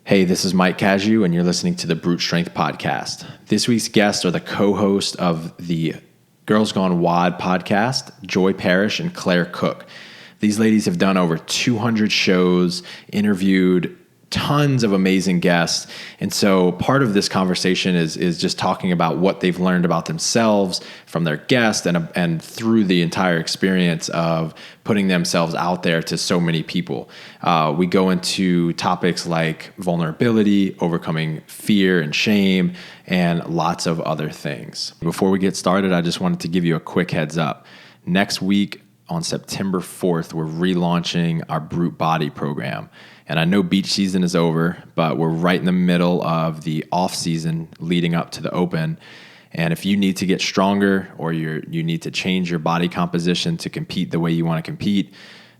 Hey, this is Mike Casu, and you're listening to the Brute Strength Podcast. This week's guests are the co-host of the Girls Gone WOD Podcast, Joy Parrish and Claire Cook. These ladies have done over 200 shows, interviewed tons of amazing guests. And so part of this conversation is just talking about what they've learned about themselves from their guests and through the entire experience of putting themselves out there to so many people. We go into topics like vulnerability, overcoming fear and shame, and lots of other things. Before we get started, I just wanted to give you a quick heads up. Next week on September 4th, we're relaunching our Brute Body program. And I know beach season is over, but we're right in the middle of the off season leading up to the open. And if you need to get stronger or you need to change your body composition to compete the way you want to compete,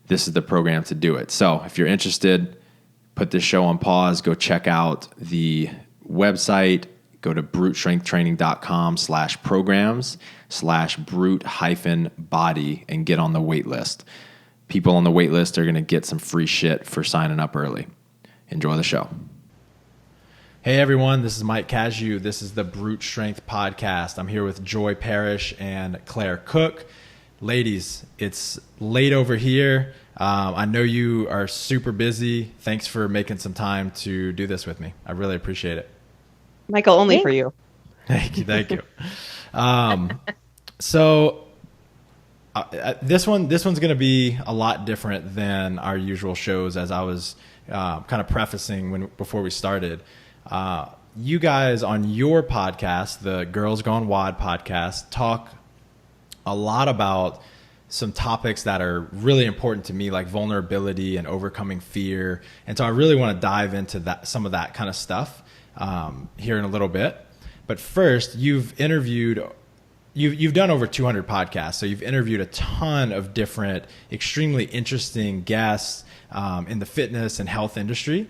this is the program to do it. So if you're interested, put this show on pause, go check out the website, go to brutestrengthtraining.com/programs/brute-body and get on the wait list. People on the wait list are going to get some free shit for signing up early. Enjoy the show. Hey everyone, this is Mike Casu. This is the Brute Strength Podcast. I'm here with Joy Parrish and Claire Cook. Ladies, it's late over here. I know you are super busy. Thanks for making some time to do this with me. I really appreciate it. Michael, only for you. Thank you. So this one's going to be a lot different than our usual shows, as I was kind of prefacing before we started. You guys on your podcast, the Girls Gone WOD Podcast, talk a lot about some topics that are really important to me, like vulnerability and overcoming fear. And so I really want to dive into some of that kind of stuff here in a little bit. But first, you've done over 200 podcasts, so you've interviewed a ton of different, extremely interesting guests in the fitness and health industry.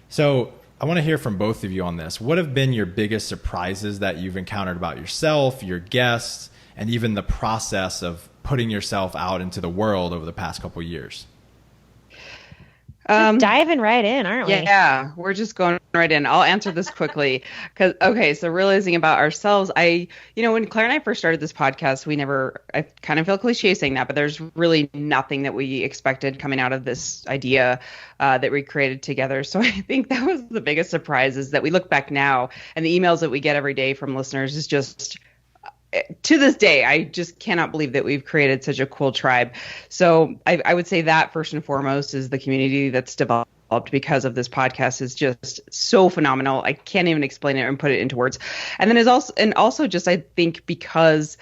So I want to hear from both of you on this. What have been your biggest surprises that you've encountered about yourself, your guests, and even the process of putting yourself out into the world over the past couple of years? Diving right in, aren't we? Yeah, we're just going right in. I'll answer this quickly. So realizing about ourselves, when Claire and I first started this podcast, I kind of feel cliche saying that, but there's really nothing that we expected coming out of this idea that we created together. So I think that was the biggest surprise, is that we look back now and the emails that we get every day from listeners is just, to this day, I just cannot believe that we've created such a cool tribe. So I would say that first and foremost is the community that's developed because of this podcast is just so phenomenal. I can't even explain it and put it into words. And then also just, I think, because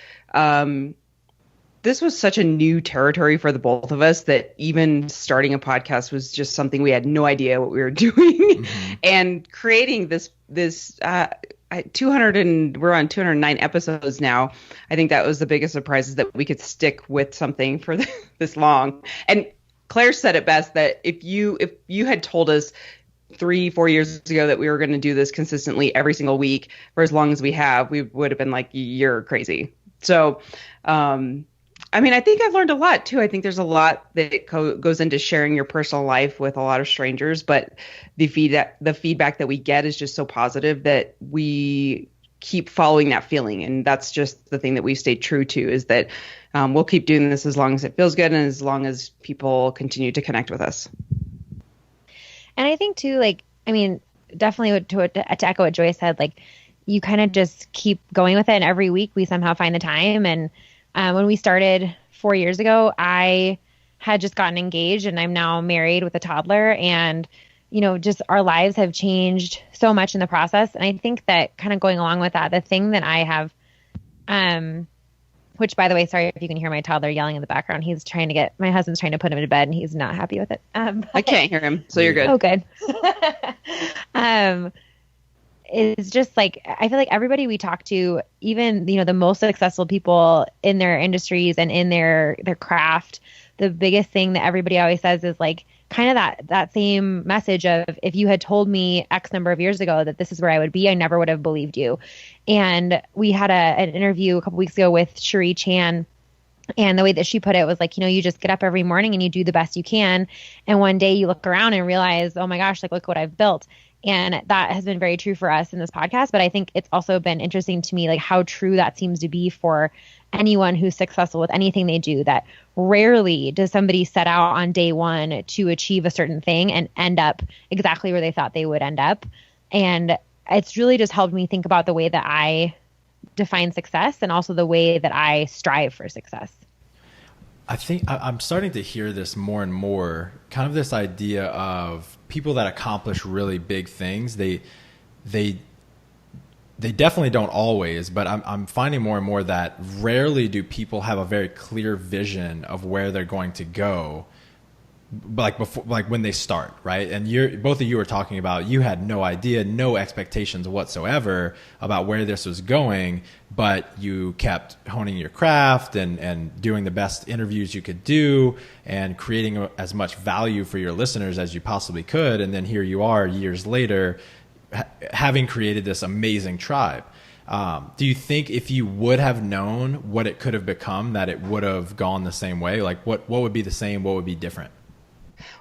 this was such a new territory for the both of us, that even starting a podcast was just something we had no idea what we were doing. Mm-hmm. And creating this 200 and we're on 209 episodes now. I think that was the biggest surprise, is that we could stick with something for this long. And Claire said it best, that if you had told us 3-4 years ago that we were going to do this consistently every single week for as long as we have, we would have been like, you're crazy. So, I think I've learned a lot too. I think there's a lot that goes into sharing your personal life with a lot of strangers, but the feedback that we get is just so positive that we keep following that feeling. And that's just the thing that we've stayed true to, is that we'll keep doing this as long as it feels good and as long as people continue to connect with us. And I think too, definitely to echo what Joy said, you kind of just keep going with it. And every week we somehow find the time. And when we started 4 years ago, I had just gotten engaged, and I'm now married with a toddler. And, just our lives have changed so much in the process. And I think that kind of going along with that, the thing that I have, which, by the way, sorry if you can hear my toddler yelling in the background. My husband's trying to put him to bed, and he's not happy with it. I can't hear him, so you're good. Oh, good. Is just I feel like everybody we talk to, even, the most successful people in their industries and in their craft, the biggest thing that everybody always says is kind of that same message of, if you had told me X number of years ago that this is where I would be, I never would have believed you. And we had an interview a couple weeks ago with Cherie Chan, And the way that she put it was like, you know, you just get up every morning and you do the best you can. And one day you look around and realize, oh my gosh, like, look what I've built. And that has been very true for us in this podcast. But I think it's also been interesting to me, like how true that seems to be for anyone who's successful with anything they do, that rarely does somebody set out on day one to achieve a certain thing and end up exactly where they thought they would end up. And it's really just helped me think about the way that I define success and also the way that I strive for success. I think I'm starting to hear this more and more, kind of this idea of people that accomplish really big things. They definitely don't always, but I'm finding more and more that rarely do people have a very clear vision of where they're going to go, like before, like when they start, right? And both of you were talking about, you had no idea, no expectations whatsoever about where this was going, but you kept honing your craft and doing the best interviews you could do and creating as much value for your listeners as you possibly could. And then here you are years later, having created this amazing tribe. Do you think if you would have known what it could have become, that it would have gone the same way? Like what would be the same? What would be different?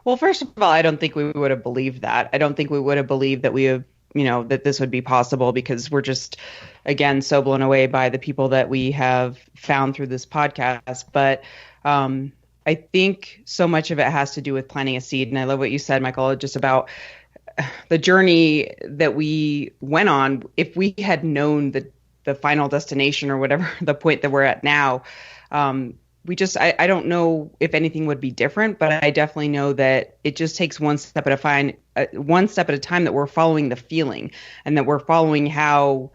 Well, first of all, I don't think we would have believed that. I don't think we would have believed that that this would be possible, because we're just, again, so blown away by the people that we have found through this podcast. But I think so much of it has to do with planting a seed. And I love what you said, Michael, just about the journey that we went on. If we had known the final destination, or whatever the point that we're at now, I don't know if anything would be different, but I definitely know that it just takes one step at a time, that we're following the feeling, and that we're following how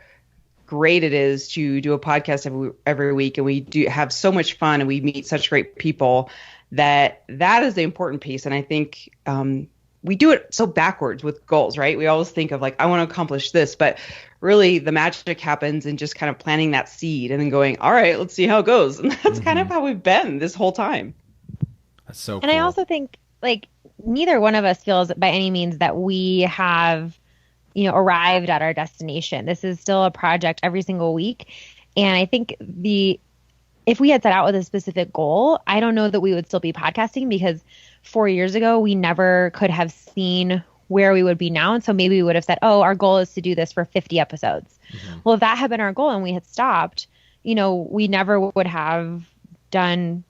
great it is to do a podcast every week. And we do have so much fun, and we meet such great people, that is the important piece. And I think, we do it so backwards with goals, right? We always think of like, I want to accomplish this, but really the magic happens in just kind of planting that seed and then going, all right, let's see how it goes. And that's kind of how we've been this whole time. That's so cool. And I also think like neither one of us feels by any means that we have, arrived at our destination. This is still a project every single week. And I think if we had set out with a specific goal, I don't know that we would still be podcasting, because 4 years ago, we never could have seen where we would be now. And so maybe we would have said, our goal is to do this for 50 episodes. Mm-hmm. Well, if that had been our goal and we had stopped, we never would have done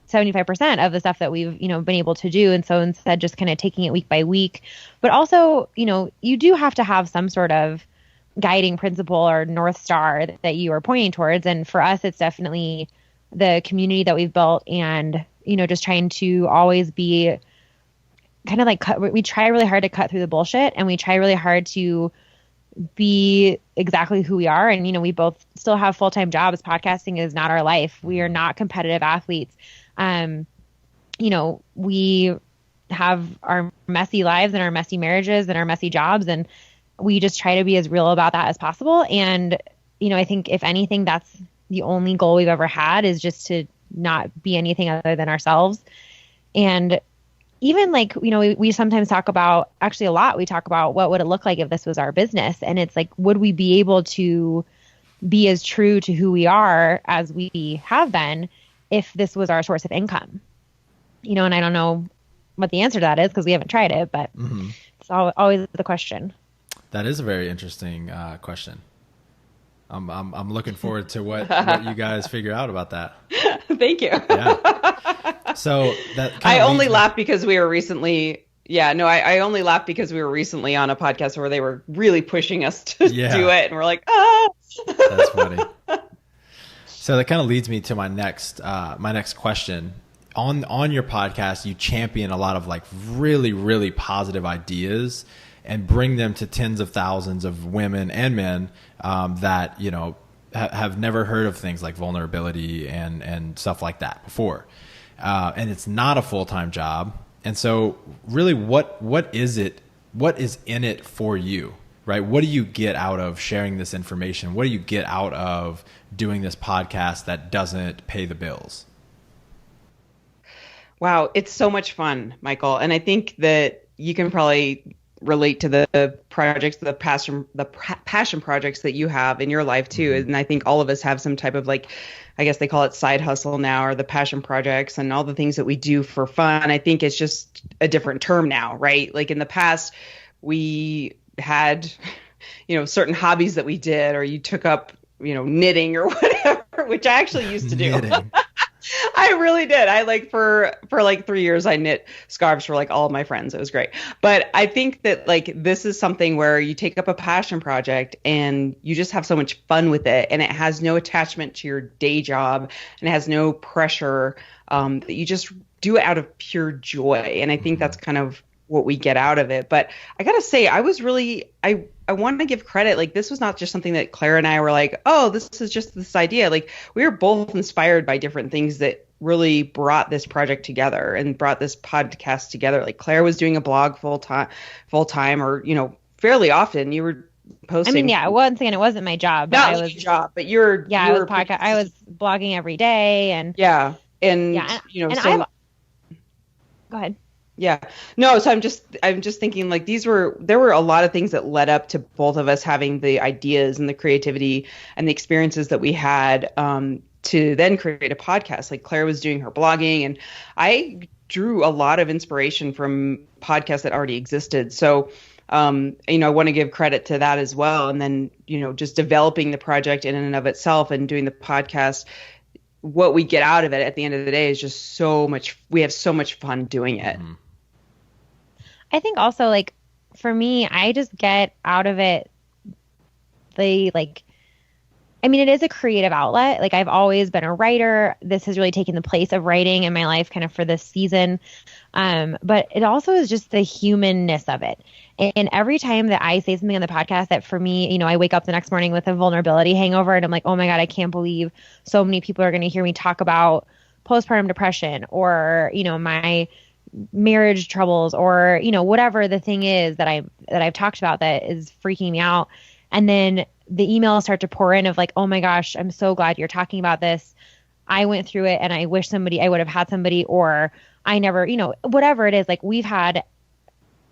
75% of the stuff that we've, been able to do. And so instead, just kind of taking it week by week. But also, you do have to have some sort of guiding principle or North Star that you are pointing towards. And for us, it's definitely the community that we've built, and just trying to always be kind of like we try really hard to cut through the bullshit, and we try really hard to be exactly who we are. And, we both still have full-time jobs. Podcasting is not our life. We are not competitive athletes. We have our messy lives and our messy marriages and our messy jobs, and we just try to be as real about that as possible. And, I think if anything, that's the only goal we've ever had, is just to not be anything other than ourselves. And even like, we sometimes talk about, actually a lot, we talk about what would it look like if this was our business? And it's like, would we be able to be as true to who we are as we have been if this was our source of income? And I don't know what the answer to that is, because we haven't tried it, but it's always the question. That is a very interesting question. I'm looking forward to what you guys figure out about that. Thank you. Yeah. So that I only laughed because we were recently. Yeah, no, I only laughed because we were recently on a podcast where they were really pushing us to do it, and we're like, ah. That's funny. So that kind of leads me to my next question. On your podcast, you champion a lot of like really, really positive ideas and bring them to tens of thousands of women and men that, have never heard of things like vulnerability and stuff like that before. And it's not a full-time job. And so really what is it? What is in it for you, right? What do you get out of sharing this information? What do you get out of doing this podcast that doesn't pay the bills? Wow, it's so much fun, Michael. And I think that you can probably relate to the projects, the passion projects that you have in your life too. And I think all of us have some type of like, I guess they call it side hustle now, or the passion projects and all the things that we do for fun. I think it's just a different term now, right? Like in the past, we had, certain hobbies that we did, or you took up, knitting or whatever, which I actually used to do. I really did. I for 3 years, I knit scarves for all of my friends. It was great. But I think that this is something where you take up a passion project and you just have so much fun with it, and it has no attachment to your day job, and it has no pressure, that you just do it out of pure joy. And I think that's kind of what we get out of it. But I got to say, I wanted to give credit. This was not just something that Claire and I were this is just this idea. We were both inspired by different things that really brought this project together and brought this podcast together. Claire was doing a blog full time, or, fairly often. You were posting. I mean, once again, it wasn't my job. Not my job, but I was blogging every day, and go ahead. Yeah. No, so I'm just thinking there were a lot of things that led up to both of us having the ideas and the creativity and the experiences that we had, to then create a podcast. Claire was doing her blogging, and I drew a lot of inspiration from podcasts that already existed. So, I want to give credit to that as well. And then, just developing the project in and of itself and doing the podcast, what we get out of it at the end of the day is just we have so much fun doing it. Mm-hmm. I think also for me, I just get out of it it is a creative outlet. I've always been a writer. This has really taken the place of writing in my life kind of for this season. But it also is just the humanness of it. And every time that I say something on the podcast that for me, I wake up the next morning with a vulnerability hangover, and I'm like, oh my God, I can't believe so many people are going to hear me talk about postpartum depression, or, my marriage troubles, or, whatever the thing is that I've talked about that is freaking me out. And then the emails start to pour in of oh my gosh, I'm so glad you're talking about this. I went through it, and I wish I would have had somebody, or I never, whatever it is. We've had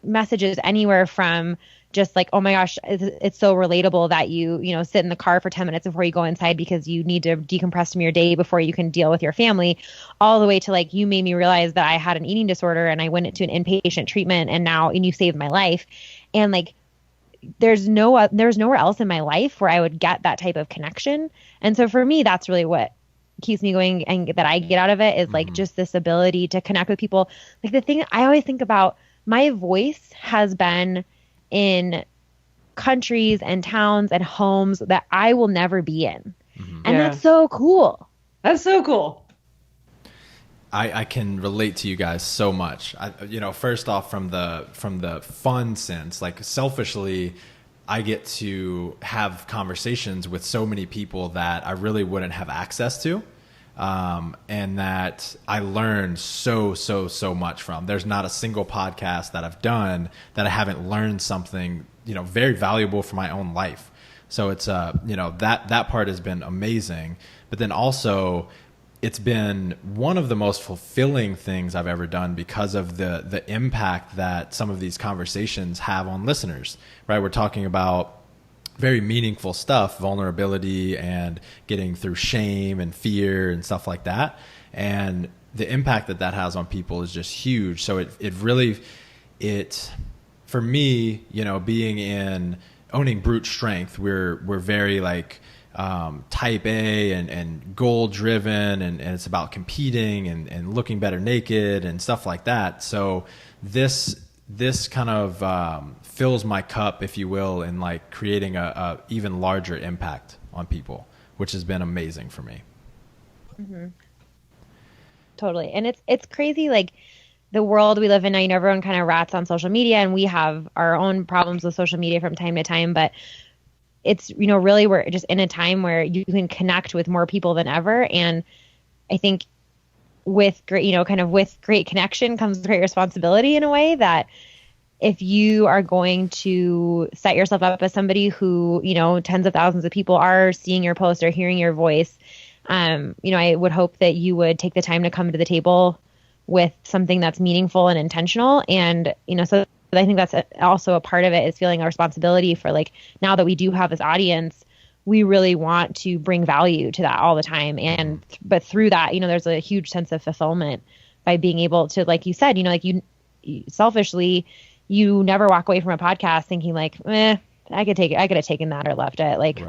messages anywhere from just oh my gosh, it's so relatable that you sit in the car for 10 minutes before you go inside because you need to decompress from your day before you can deal with your family, all the way to you made me realize that I had an eating disorder and I went into an inpatient treatment, and you saved my life. And there's nowhere else in my life where I would get that type of connection. And so for me, that's really what keeps me going, and that I get out of it is just this ability to connect with people. The thing I always think about, my voice has been in countries and towns and homes that I will never be in. Mm-hmm. And that's so cool. That's so cool. I can relate to you guys so much. First off, from the fun sense, selfishly, I get to have conversations with so many people that I really wouldn't have access to, and that I learn so much from. There's not a single podcast that I've done that I haven't learned something, very valuable for my own life. So it's, that part has been amazing. But then also, it's been one of the most fulfilling things I've ever done because of the impact that some of these conversations have on listeners, right? We're talking about very meaningful stuff, vulnerability and getting through shame and fear and stuff like that. And the impact that has on people is just huge. So it really, for me, owning brute strength, we're very type A and goal driven, and it's about competing and looking better naked and stuff like that. So this kind of fills my cup, if you will, in creating a even larger impact on people, which has been amazing for me. Mm-hmm. Totally. And it's crazy, the world we live in now, everyone kind of rats on social media, and we have our own problems with social media from time to time, but it's, really we're just in a time where you can connect with more people than ever. And I think with great, with great connection comes great responsibility in a way that if you are going to set yourself up as somebody who, tens of thousands of people are seeing your post or hearing your voice, I would hope that you would take the time to come to the table with something that's meaningful and intentional. And, so I think that's also a part of it, is feeling a responsibility for now that we do have this audience, we really want to bring value to that all the time. But through that, there's a huge sense of fulfillment by being able to, like you said, you selfishly, you never walk away from a podcast thinking like, I could have taken that or left it. Like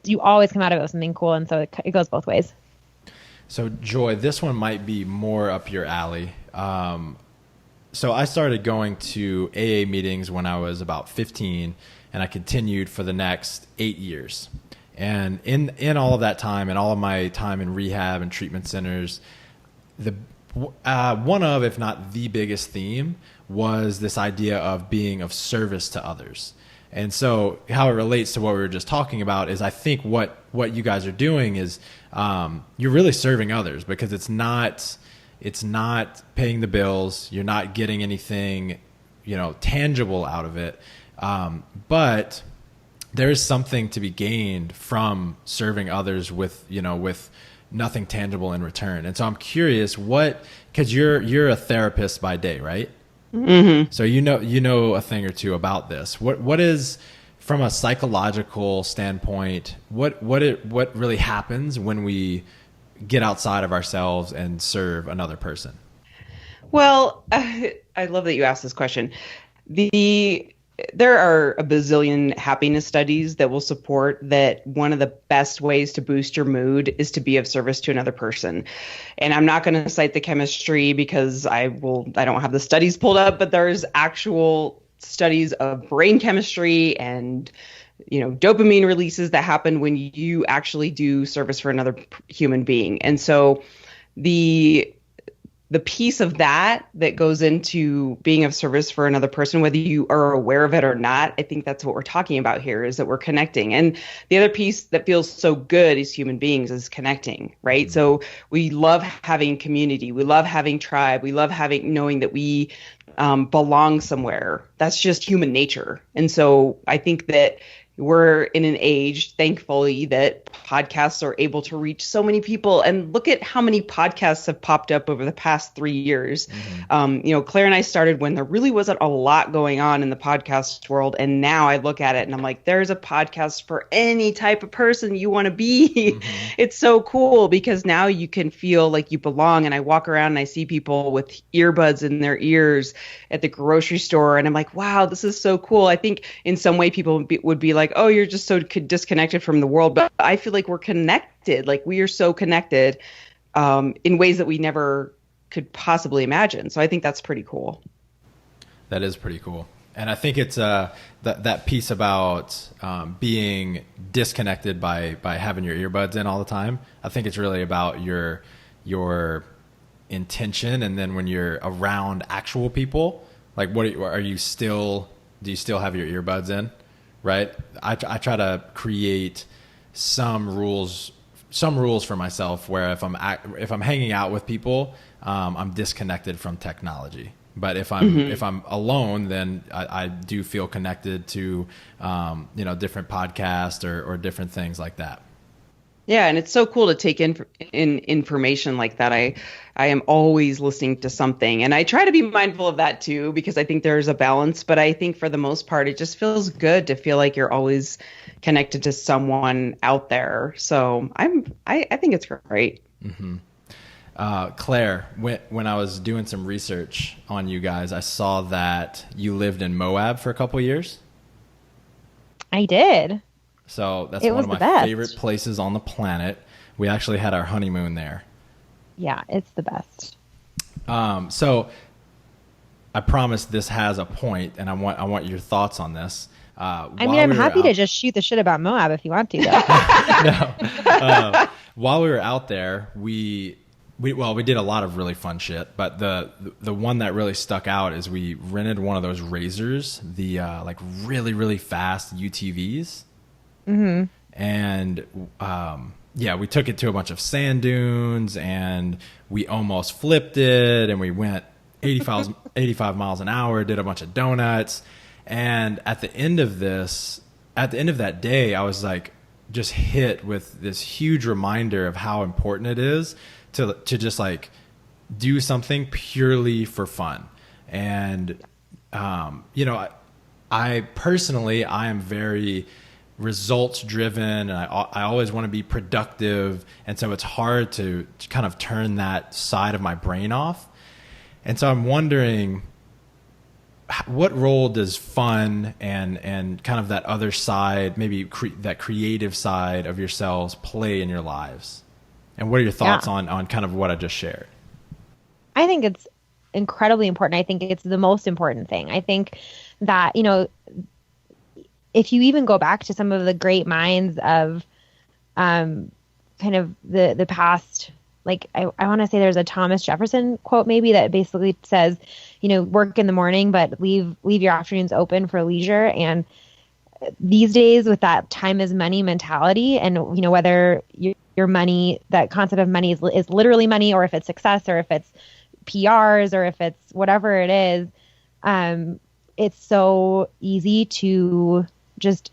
you always come out of it with something cool. And so it goes both ways. So Joy, this one might be more up your alley. So I started going to AA meetings when I was about 15, and I continued for the next 8 years. And in all of that time and all of my time in rehab and treatment centers, one of, if not the biggest theme was this idea of being of service to others. And so how it relates to what we were just talking about is I think what you guys are doing is you're really serving others, because it's not paying the bills. You're not getting anything, tangible out of it. But there is something to be gained from serving others with nothing tangible in return. And so I'm curious because you're a therapist by day, right? Mm-hmm. So you know a thing or two about this. What is, from a psychological standpoint, what really happens when we get outside of ourselves and serve another person? Well, I love that you asked this question. There are a bazillion happiness studies that will support that one of the best ways to boost your mood is to be of service to another person. And I'm not going to cite the chemistry because I don't have the studies pulled up, but there's actual studies of brain chemistry and dopamine releases that happen when you actually do service for another human being. And so the piece of that goes into being of service for another person, whether you are aware of it or not, I think that's what we're talking about here, is that we're connecting. And the other piece that feels so good as human beings is connecting, right? Mm-hmm. So we love having community. We love having tribe. We love knowing that we belong somewhere. That's just human nature. And so I think that we're in an age, thankfully, that podcasts are able to reach so many people. And look at how many podcasts have popped up over the past 3 years. Mm-hmm. Claire and I started when there really wasn't a lot going on in the podcast world. And now I look at it and I'm like, there's a podcast for any type of person you want to be. Mm-hmm. It's so cool because now you can feel like you belong. And I walk around and I see people with earbuds in their ears at the grocery store. And I'm like, wow, this is so cool. I think in some way people would be like, oh, you're just so disconnected from the world. But I feel like we're connected. Like we are so connected in ways that we never could possibly imagine. So I think that's pretty cool. That is pretty cool. And I think it's that piece about being disconnected by having your earbuds in all the time. I think it's really about your intention. And then when you're around actual people, like do you still have your earbuds in? Right. I try to create some rules for myself where if I'm hanging out with people, I'm disconnected from technology. But if I'm alone, then I do feel connected to different podcasts or different things like that. Yeah, and it's so cool to take in information like that. I am always listening to something, and I try to be mindful of that too, because I think there's a balance. But I think for the most part, it just feels good to feel like you're always connected to someone out there. So I think it's great. Mm-hmm. Claire, when I was doing some research on you guys, I saw that you lived in Moab for a couple of years. I did. So that's one of my favorite places on the planet. We actually had our honeymoon there. Yeah, it's the best. So I promise this has a point, and I want your thoughts on this. I'm happy to just shoot the shit about Moab if you want to, though. No. While we were out there, we did a lot of really fun shit, but the one that really stuck out is we rented one of those Razors, the like really, really fast UTVs. Mm-hmm. And we took it to a bunch of sand dunes, and we almost flipped it, and we went 85 miles an hour, did a bunch of donuts. And at the end of that day, I was like just hit with this huge reminder of how important it is to just like do something purely for fun. And I personally am very results driven, and I always want to be productive, and so it's hard to kind of turn that side of my brain off. And so I'm wondering, what role does fun and kind of that other side, maybe that creative side of yourselves play in your lives? And what are your thoughts on kind of what I just shared? I think it's incredibly important. I think it's the most important thing. I think that, you know, if you even go back to some of the great minds of kind of the past, like I want to say there's a Thomas Jefferson quote maybe that basically says, you know, work in the morning, but leave your afternoons open for leisure. And these days with that time is money mentality, and, you know, whether your money, that concept of money is literally money, or if it's success, or if it's PRs, or if it's whatever it is, it's so easy to just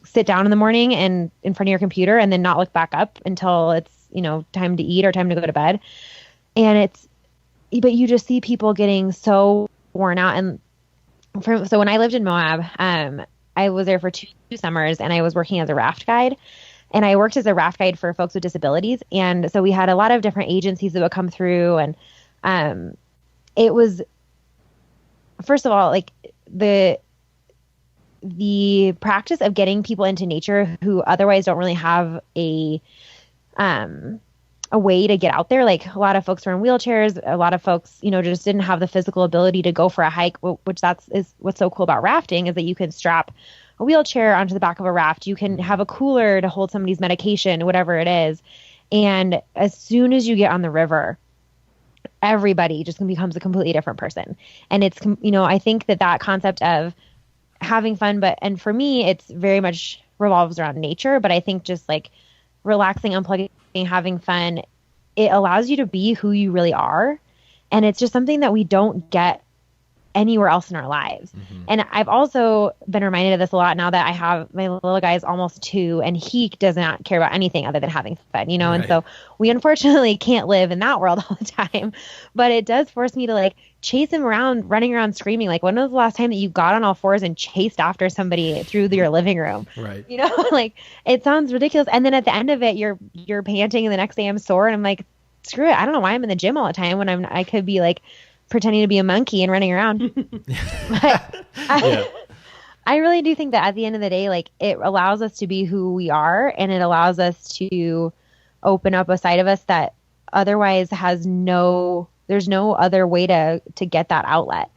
sit down in the morning and in front of your computer and then not look back up until it's, you know, time to eat or time to go to bed. And but you just see people getting so worn out. And so when I lived in Moab, I was there for 2 summers, and I was working as a raft guide. And I worked as a raft guide for folks with disabilities. And so we had a lot of different agencies that would come through. And it was, first of all, like the practice of getting people into nature who otherwise don't really have a way to get out there. Like a lot of folks were in wheelchairs. A lot of folks, you know, just didn't have the physical ability to go for a hike, which is what's so cool about rafting, is that you can strap a wheelchair onto the back of a raft. You can have a cooler to hold somebody's medication, whatever it is. And as soon as you get on the river, everybody just becomes a completely different person. And it's, you know, I think that concept of having fun, and for me, it's very much revolves around nature, but I think just like relaxing, unplugging, having fun, it allows you to be who you really are. And it's just something that we don't get anywhere else in our lives. Mm-hmm. And I've also been reminded of this a lot now that I have, my little guy is almost 2, and he does not care about anything other than having fun, you know? Right. And so we unfortunately can't live in that world all the time, but it does force me to like chase him around, running around screaming. Like, when was the last time that you got on all fours and chased after somebody through your living room? Right. You know, like it sounds ridiculous. And then at the end of it, you're panting, and the next day I'm sore, and I'm like, screw it. I don't know why I'm in the gym all the time when I could be like pretending to be a monkey and running around. But I really do think that at the end of the day, like it allows us to be who we are, and it allows us to open up a side of us that otherwise there's no other way to get that outlet.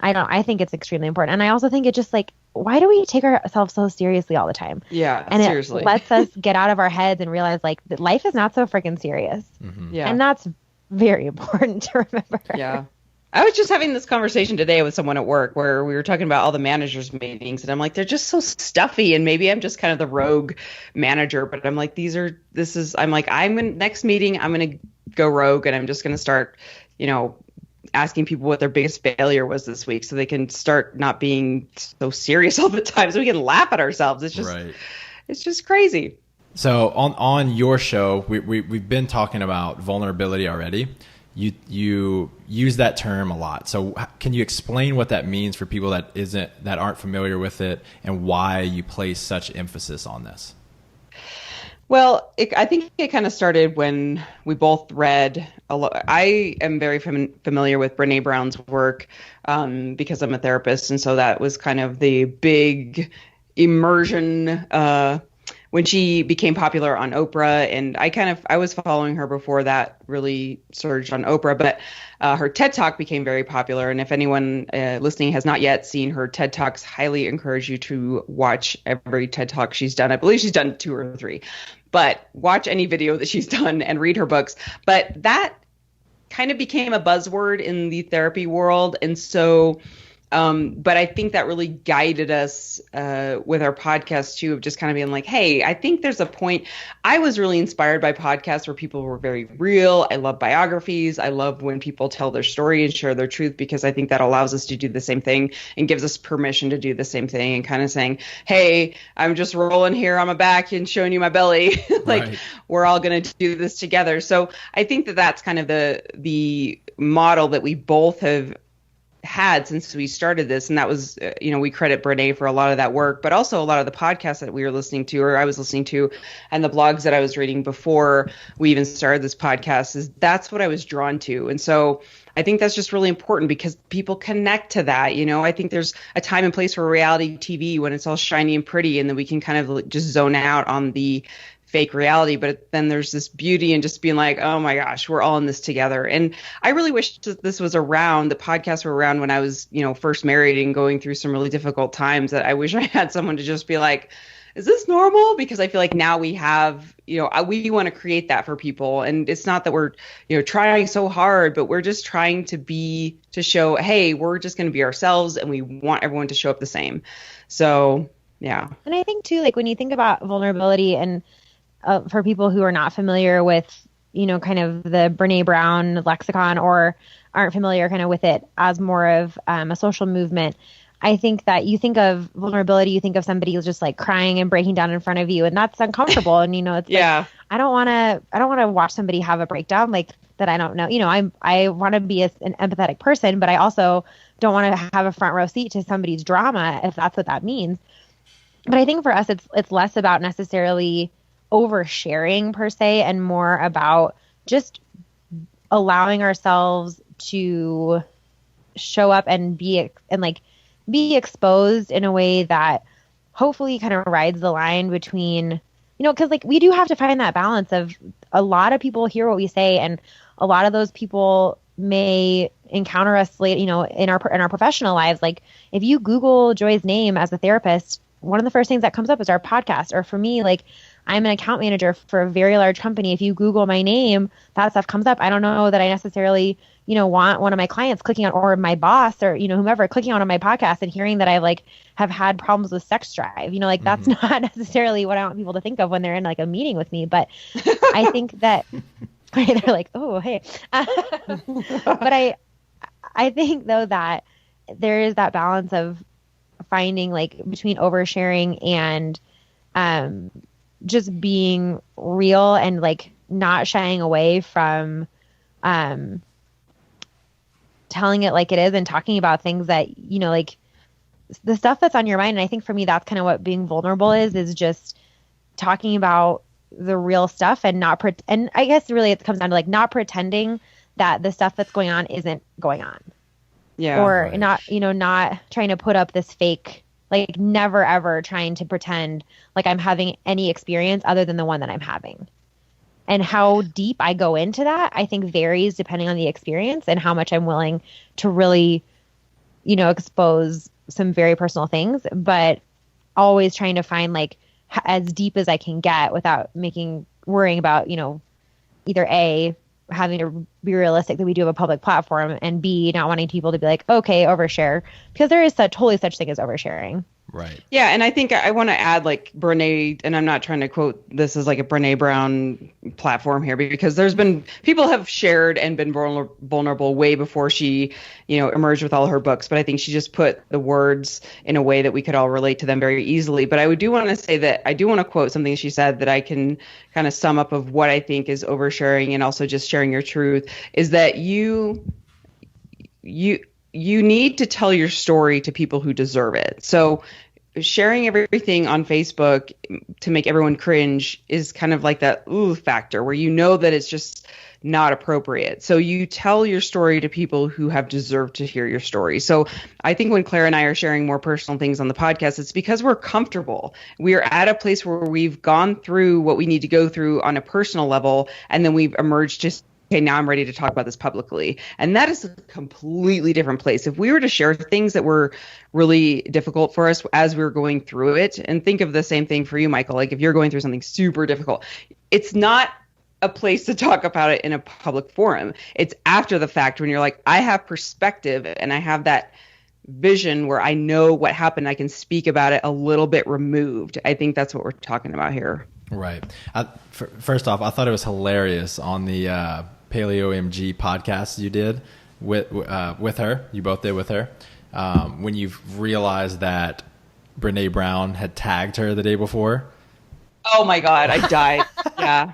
I think it's extremely important. And I also think it just like, why do we take ourselves so seriously all the time? Yeah, and seriously. It lets us get out of our heads and realize like that life is not so freaking serious. Mm-hmm. Yeah. And that's very important to remember. Yeah. I was just having this conversation today with someone at work where we were talking about all the managers meetings, and I'm like, they're just so stuffy, and maybe I'm just kind of the rogue manager, but I'm like, next meeting, I'm going to go rogue, and I'm just going to start, you know, asking people what their biggest failure was this week, so they can start not being so serious all the time, so we can laugh at ourselves. It's just, It's just crazy. So on your show, we've been talking about vulnerability already. You use that term a lot. So can you explain what that means for people that aren't familiar with it, and why you place such emphasis on this? Well, I think it kind of started when we both read a lot. I am very familiar with Brené Brown's work because I'm a therapist, and so that was kind of the big immersion when she became popular on Oprah. And I was following her before that really surged on Oprah, but her TED Talk became very popular. And if anyone listening has not yet seen her TED Talks, highly encourage you to watch every TED Talk she's done. I believe she's done 2 or 3, but watch any video that she's done and read her books. But that kind of became a buzzword in the therapy world. And so but I think that really guided us with our podcast too, of just kind of being like, hey, I think there's a point. I was really inspired by podcasts where people were very real. I love biographies. I love when people tell their story and share their truth, because I think that allows us to do the same thing and gives us permission to do the same thing, and kind of saying, hey, I'm just rolling here on my back and showing you my belly. We're all going to do this together. So I think that that's kind of the model that we both have had since we started this. And that was, we credit Brene for a lot of that work, but also a lot of the podcasts that we were listening to, or I was listening to, and the blogs that I was reading before we even started this podcast, is that's what I was drawn to. And so I think that's just really important because people connect to that. I think there's a time and place for reality TV when it's all shiny and pretty, and then we can kind of just zone out on the fake reality. But then there's this beauty in just being like, oh my gosh, we're all in this together. And I really wish that this was around, the podcasts were around when I was, first married and going through some really difficult times, that I wish I had someone to just be like, is this normal? Because I feel like now we have, we want to create that for people. And it's not that we're, trying so hard, but we're just trying to show, hey, we're just going to be ourselves, and we want everyone to show up the same. So, yeah. And I think too, like when you think about vulnerability, and for people who are not familiar with, kind of the Brene Brown lexicon, or aren't familiar kind of with it as more of a social movement, I think that you think of vulnerability, you think of somebody who's just like crying and breaking down in front of you, and that's uncomfortable. And, it's like, I don't want to watch somebody have a breakdown like that. I don't know. I want to be an empathetic person, but I also don't want to have a front row seat to somebody's drama, if that's what that means. But I think for us, it's less about necessarily oversharing per se, and more about just allowing ourselves to show up and be exposed in a way that hopefully kind of rides the line between, because like we do have to find that balance of, a lot of people hear what we say, and a lot of those people may encounter us late, in our professional lives. Like if you Google Joy's name as a therapist, one of the first things that comes up is our podcast. Or for me, like I'm an account manager for a very large company. If you Google my name, that stuff comes up. I don't know that I necessarily, want one of my clients clicking on, or my boss, or, whomever clicking on my podcast and hearing that I have had problems with sex drive. That's not necessarily what I want people to think of when they're in like a meeting with me. But I think that they're like, oh, hey. But I think though that there is that balance of finding like between oversharing and just being real, and like not shying away from telling it like it is, and talking about things that, like the stuff that's on your mind. And I think for me, that's kind of what being vulnerable is just talking about the real stuff, and and I guess really it comes down to like not pretending that the stuff that's going on isn't going on. Yeah. Or right. Not trying to put up this fake, like never ever trying to pretend like I'm having any experience other than the one that I'm having. And how deep I go into that, I think varies depending on the experience, and how much I'm willing to really, expose some very personal things, but always trying to find like as deep as I can get without worrying about, either A, having to be realistic that we do have a public platform, and B, not wanting people to be like, okay, overshare, because there is totally such thing as oversharing. Right. Yeah. And I think I want to add like Brene, and I'm not trying to quote this as like a Brene Brown platform here, because there's been people have shared and been vulnerable way before she, emerged with all her books. But I think she just put the words in a way that we could all relate to them very easily. But I do want to say that I do want to quote something she said that I can kind of sum up of what I think is oversharing, and also just sharing your truth, is that you need to tell your story to people who deserve it. So sharing everything on Facebook to make everyone cringe is kind of like that ooh factor, where that it's just not appropriate. So you tell your story to people who have deserved to hear your story. So I think when Claire and I are sharing more personal things on the podcast, it's because we're comfortable. We are at a place where we've gone through what we need to go through on a personal level, and then we've emerged just, okay, now I'm ready to talk about this publicly. And that is a completely different place. If we were to share things that were really difficult for us as we were going through it, and think of the same thing for you, Michael, like if you're going through something super difficult, it's not a place to talk about it in a public forum. It's after the fact when you're like, I have perspective and I have that vision where I know what happened. I can speak about it a little bit removed. I think that's what we're talking about here. Right. First off, I thought it was hilarious on the Paleo MG podcast you did with her. You both did with her. When you realized that Brene Brown had tagged her the day before. Oh my God, I died. Yeah.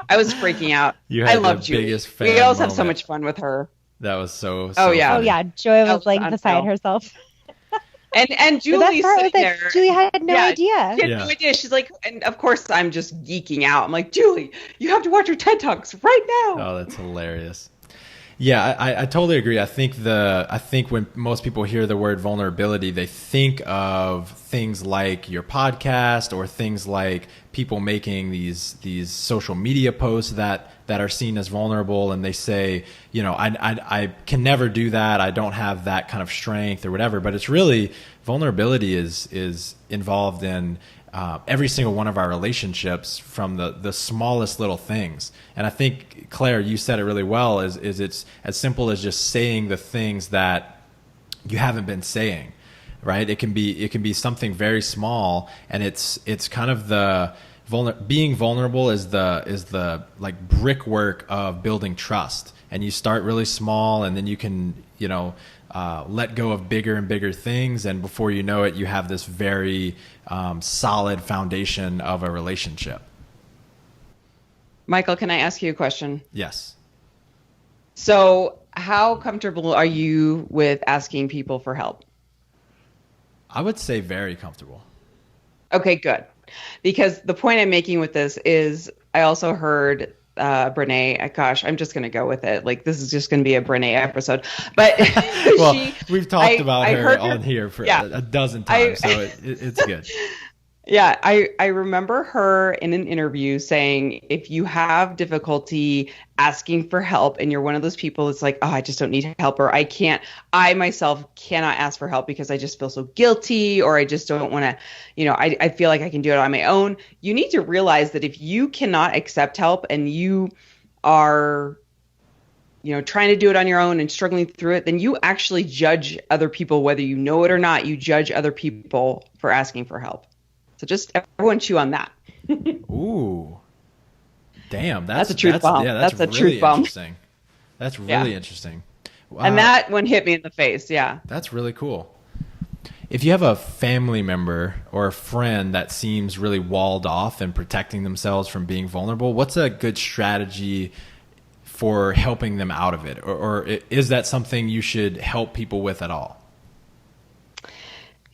I was freaking out. I loved you. We always have so much fun with her. That was so Oh, yeah. Oh funny. yeah, Joy That was like was beside unreal. herself. And The best Julie's part was sitting that there. Julie had no Yeah, idea. She had no idea. She's like, and of course I'm just geeking out. I'm like, Julie, you have to watch her TED Talks right now. Oh, that's hilarious. Yeah, I totally agree. I think when most people hear the word vulnerability, they think of things like your podcast or things like people making these social media posts that are seen as vulnerable, and they say, you know, I can never do that. I don't have that kind of strength or whatever. But it's really, vulnerability is involved in every single one of our relationships, from the smallest little things. And I think, Claire, you said it really well, is it's as simple as just saying the things that you haven't been saying, right? It can be something very small, and it's kind of being vulnerable is the like brickwork of building trust. And you start really small, and then you can, you know, let go of bigger and bigger things, and before you know it, you have this very solid foundation of a relationship. Michael, can I ask you a question? Yes. So how comfortable are you with asking people for help? I would say very comfortable. Okay, good. Because the point I'm making with this is, I also heard Brene, gosh, I'm just going to go with it. Like, this is just going to be a Brene episode. But well, we've talked about her on here for a dozen times, so it's good. Yeah, I remember her in an interview saying, if you have difficulty asking for help and you're one of those people that's like, oh, I just don't need help, or I myself cannot ask for help because I just feel so guilty, or I just don't want to, you know, I feel like I can do it on my own. You need to realize that if you cannot accept help and you are, you know, trying to do it on your own and struggling through it, then you actually judge other people, whether you know it or not. You judge other people for asking for help. So just everyone chew on that. Ooh, damn, that's a truth bomb. Yeah, that's a really truth bomb. Interesting. That's really interesting. Wow. And that one hit me in the face. Yeah, that's really cool. If you have a family member or a friend that seems really walled off and protecting themselves from being vulnerable, what's a good strategy for helping them out of it, or is that something you should help people with at all?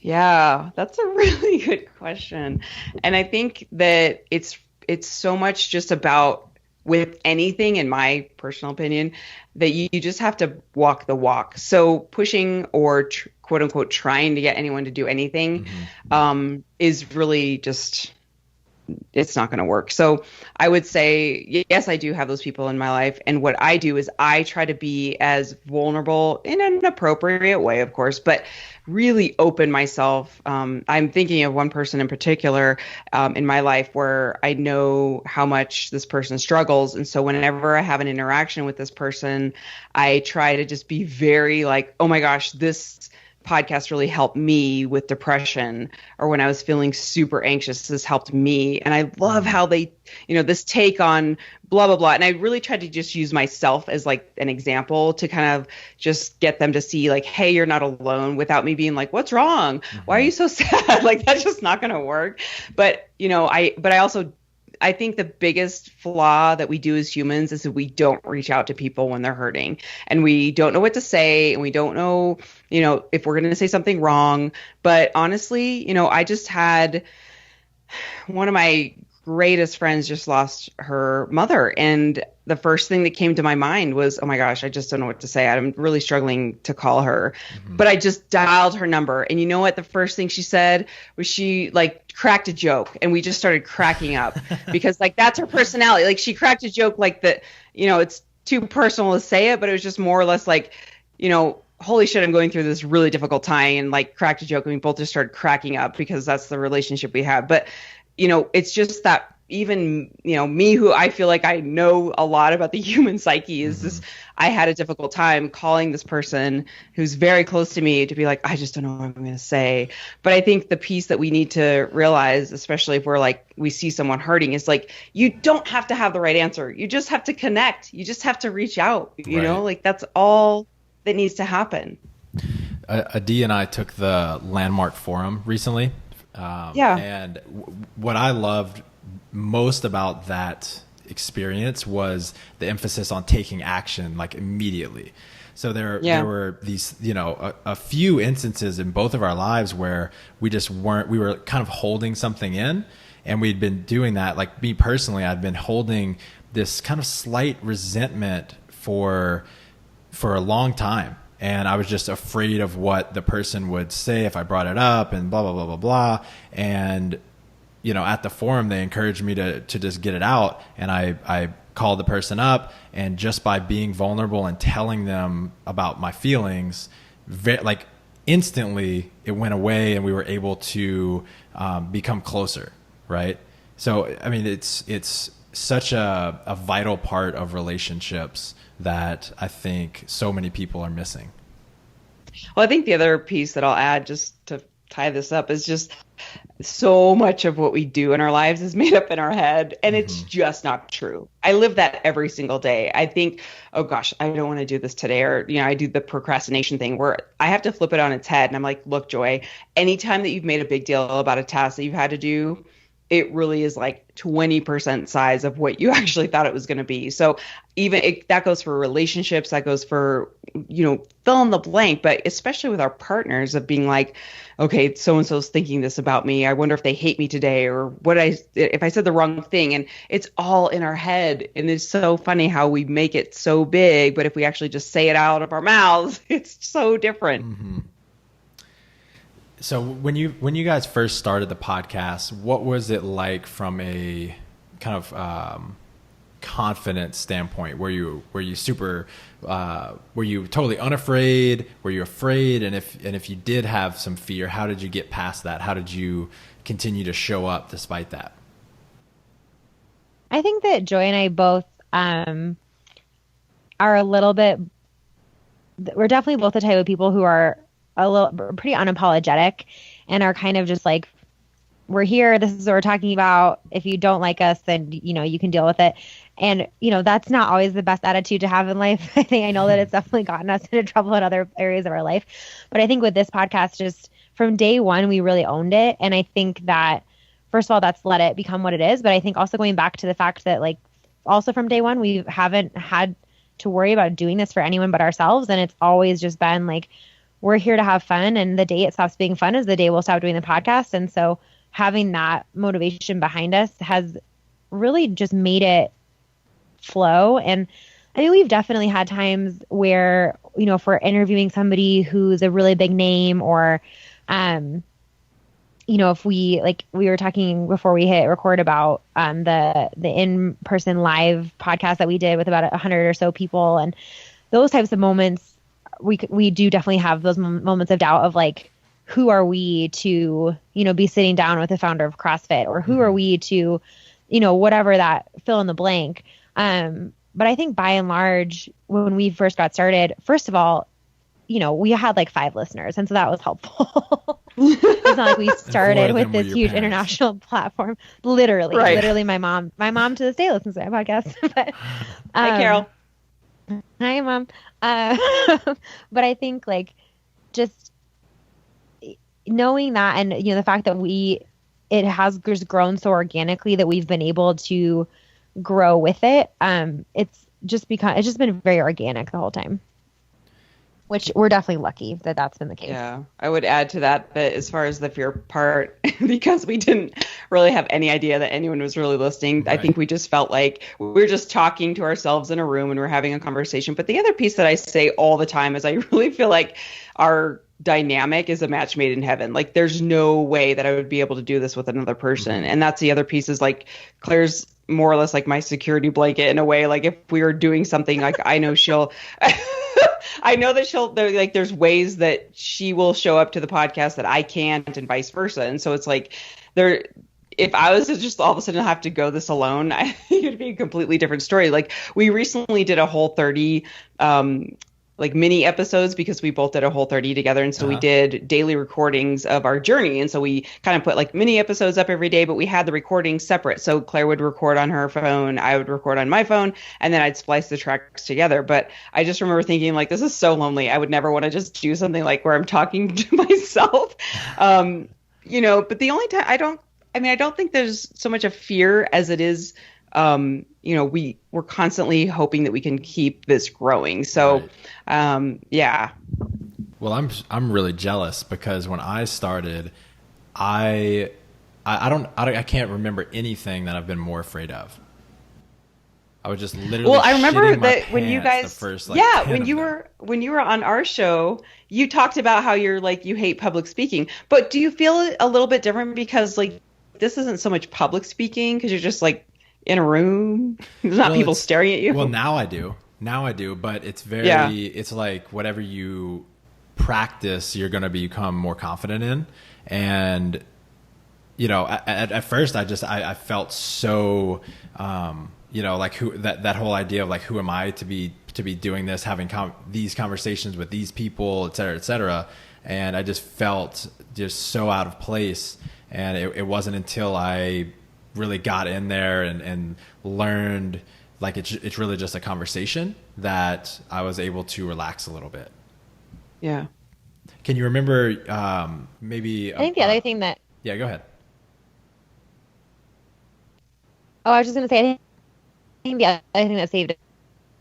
Yeah, that's a really good question. And I think that it's so much just about, with anything, in my personal opinion, that you just have to walk the walk. So pushing or quote unquote trying to get anyone to do anything is really just, it's not going to work. So I would say, yes, I do have those people in my life. And what I do is I try to be as vulnerable in an appropriate way, of course, but really open myself. I'm thinking of one person in particular in my life where I know how much this person struggles. And so whenever I have an interaction with this person, I try to just be very like, oh my gosh, this podcast really helped me with depression, or when I was feeling super anxious, this helped me. And I love how they, you know, this take on blah, blah, blah. And I really tried to just use myself as like an example to kind of just get them to see like, hey, you're not alone, without me being like, what's wrong? Why are you so sad? Like, that's just not going to work. But, you know, I think the biggest flaw that we do as humans is that we don't reach out to people when they're hurting, and we don't know what to say, and we don't know, you know, if we're going to say something wrong. But honestly, you know, I just had one of my greatest friends just lost her mother, and the first thing that came to my mind was, oh my gosh, I just don't know what to say. I'm really struggling to call her. But I just dialed her number, and you know what? The first thing she said was, she like cracked a joke, and we just started cracking up because like that's her personality. Like, she cracked a joke like that, you know, it's too personal to say it, but it was just more or less like, you know, holy shit, I'm going through this really difficult time, and like cracked a joke, and we both just started cracking up because that's the relationship we have. But you know, it's just that even, you know, me, who I feel like I know a lot about the human psyche, is this, I had a difficult time calling this person who's very close to me to be like, I just don't know what I'm going to say. But I think the piece that we need to realize, especially if we're like, we see someone hurting, is like, you don't have to have the right answer. You just have to connect. You just have to reach out, you know, like that's all that needs to happen. Adi and I took the Landmark Forum recently. And what I loved most about that experience was the emphasis on taking action, like immediately. So there were these, a few instances in both of our lives where we were kind of holding something in, and we'd been doing that. Like me personally, I'd been holding this kind of slight resentment for a long time. And I was just afraid of what the person would say if I brought it up, and blah, blah, blah, blah, blah. And, at the forum, they encouraged me to just get it out. And I called the person up, and just by being vulnerable and telling them about my feelings, instantly it went away, and we were able to become closer. Right. So, I mean, it's such a vital part of relationships that I think so many people are missing. Well, I think the other piece that I'll add, just to tie this up, is just so much of what we do in our lives is made up in our head, and it's just not true. I live that every single day. I think, oh gosh, I don't want to do this today. Or, I do the procrastination thing where I have to flip it on its head. And I'm like, look, Joy, anytime that you've made a big deal about a task that you've had to do, it really is like 20% size of what you actually thought it was going to be. So that goes for relationships, that goes for, fill in the blank, but especially with our partners, of being like, okay, so-and-so's thinking this about me. I wonder if they hate me today, or if I said the wrong thing. And it's all in our head. And it's so funny how we make it so big, but if we actually just say it out of our mouths, it's so different. Mm-hmm. So when you guys first started the podcast, what was it like from a kind of confidence standpoint? Were you totally unafraid? Were you afraid? And if you did have some fear, how did you get past that? How did you continue to show up despite that? I think that Joy and I both are a little bit. We're definitely both the type of people who are pretty unapologetic, and are kind of just like, we're here, this is what we're talking about. If you don't like us, then you can deal with it. And that's not always the best attitude to have in life. I know that it's definitely gotten us into trouble in other areas of our life, but I think with this podcast, just from day one, we really owned it. And I think that, first of all, that's let it become what it is. But I think also going back to the fact that, like, also from day one, we haven't had to worry about doing this for anyone but ourselves. And it's always just been like, we're here to have fun, and the day it stops being fun is the day we'll stop doing the podcast. And so having that motivation behind us has really just made it flow. And I mean, we've definitely had times where, if we're interviewing somebody who's a really big name, or, if we were talking before we hit record about the in-person live podcast that we did with about 100 or so people, and those types of moments, we do definitely have those moments of doubt of like, who are we to, be sitting down with the founder of CrossFit, or who are we to, whatever that fill in the blank. But I think by and large, when we first got started, first of all, we had like 5 listeners. And so that was helpful. It's not like we started with this huge international platform. Literally my mom to this day listens to my podcast. But, hi, Carol. Hi, Mom. But I think like just knowing that, and the fact that it has just grown so organically that we've been able to grow with it. It's just been very organic the whole time, which we're definitely lucky that that's been the case. Yeah, I would add to that as far as the fear part, because we didn't really have any idea that anyone was really listening. Right. I think we just felt like we were just talking to ourselves in a room and we're having a conversation. But the other piece that I say all the time is I really feel like our dynamic is a match made in heaven. Like, there's no way that I would be able to do this with another person. Mm-hmm. And that's the other piece, is like, Claire's more or less like my security blanket in a way. Like, if we were doing something, like, I know I know that there's ways that she will show up to the podcast that I can't, and vice versa. And so it's like, if I was to just all of a sudden have to go this alone, I think it'd be a completely different story. Like, we recently did a whole 30 mini episodes, because we both did a whole 30 together. And so we did daily recordings of our journey. And so we kind of put like mini episodes up every day, but we had the recordings separate. So Claire would record on her phone, I would record on my phone, and then I'd splice the tracks together. But I just remember thinking, like, this is so lonely. I would never want to just do something like where I'm talking to myself. But the only time I don't think there's so much a fear as it is we're constantly hoping that we can keep this growing. So, yeah. Well, I'm really jealous because when I started, I can't remember anything that I've been more afraid of. I was just literally. Well, I remember shitting my that when you pants guys, the first, when you were on our show, you talked about how you're like you hate public speaking. But do you feel a little bit different because like this isn't so much public speaking because you're just like in a room, there's not people staring at you. Well, now I do, but it's it's like whatever you practice, you're going to become more confident in, and at first I felt so. Like that whole idea of like, who am I to be doing this, having these conversations with these people, et cetera, et cetera. And I just felt just so out of place. And it wasn't until I really got in there and learned like it's really just a conversation that I was able to relax a little bit. Yeah. Can you remember maybe? I think the other thing that. Yeah, go ahead. Oh, I was just going to say, I think the other thing that saved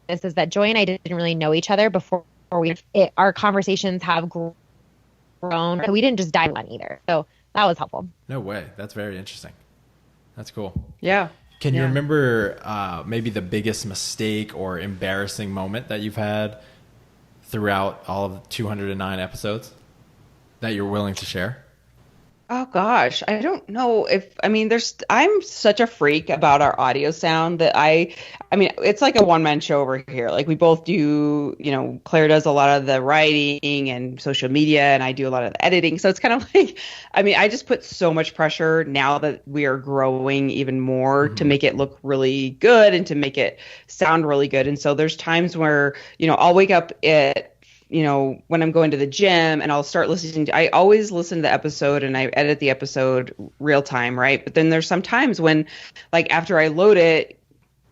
this is that Joy and I didn't really know each other before our conversations have grown. We didn't just dive on either. So that was helpful. No way. That's very interesting. That's cool. Yeah. Can you remember maybe the biggest mistake or embarrassing moment that you've had throughout all of the 209 episodes that you're willing to share? Oh gosh, I don't know I'm such a freak about our audio sound that it's like a one-man show over here. Like we both do, Claire does a lot of the writing and social media and I do a lot of the editing. So it's kind of like, I just put so much pressure now that we are growing even more to make it look really good and to make it sound really good. And so there's times where, I'll wake up at when I'm going to the gym and I'll start I always listen to the episode and I edit the episode real time, right? But then there's some times when like after I load it,